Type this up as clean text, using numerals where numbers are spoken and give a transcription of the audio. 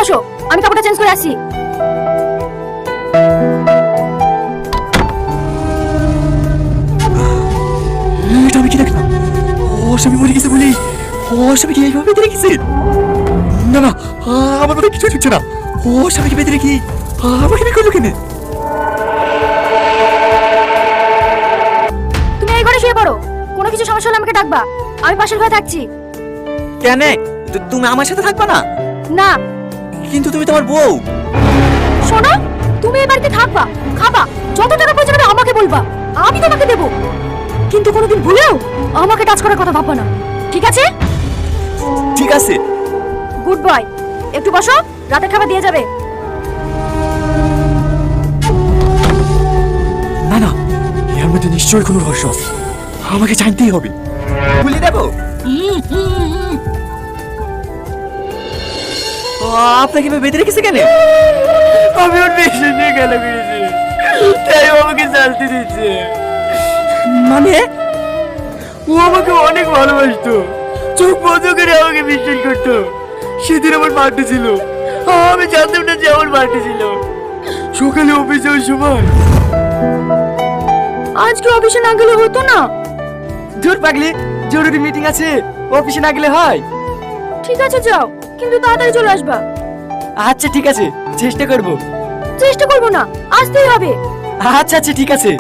বসো, আমি কাপড়টা চেঞ্জ করে আসি। এটা আমি কি দেখলাম? ও স্বামী মরে গেছে বলি ও স্বামীকে এইভাবে বেঁধে রেখেছে? না না, আমার মনে কিছু ঢুকছে না। ও স্বামীকে বেঁধে রেখি আমাকে বিয়ে করলো কেনে? তুমি এই ঘরে শুয়ে পড়ো, কোনো কিছু সমস্যা হলে আমাকে ডাকবা, আমি পাশের ঘরে থাকছি। কেন? তুমি আমার সাথে থাকবা না? না। কিন্তু তুমি তোমার বউ। শোনো, তুমি এই বাড়িতে থাকবা, খাবা, যত টাকা প্রয়োজন হবে আমাকে বলবা, আমি তোমাকে দেবো, কিন্তু কোনোদিন ভুলেও আমাকে টাচ করার কথা ভাববা না, ঠিক আছে? ঠিক আছে। Good boy. একটু বসো, রাতের খাবার দিয়ে যাবে। না না, এর মধ্যে নিশ্চয়ই কোনো রহস্য আছে, আমাকে জানতেই হবে। বলে দেবো আপনাকে এভাবে বেঁধে রেখেছে কেন? আমি ওর পেছন নিয়ে গেল করেছি, তাই ও আমাকে শান্তি দিচ্ছে। মানে ও আমাকে অনেক ভালোবাসতো, চোখ বন্ধ করে আমাকে বিশ্বাস করতো। সেদিন আমার পার্টি ছিল, আমি জানতাম না যে আমার পার্টি ছিল। সকালে অফিস যাওয়ার সময় আজকে অফিসে না গেলে হতো না? জোর পাগলি, জরুরি মিটিং আছে, অফিসে না গেলে হয়? ঠিক আছে যাও, কিন্তু তাড়াতাড়ি চলে আসবা। আচ্ছা ঠিক আছে, চেষ্টা করবো। চেষ্টা করবো না, আসতেই হবে। আচ্ছা আচ্ছা ঠিক আছে।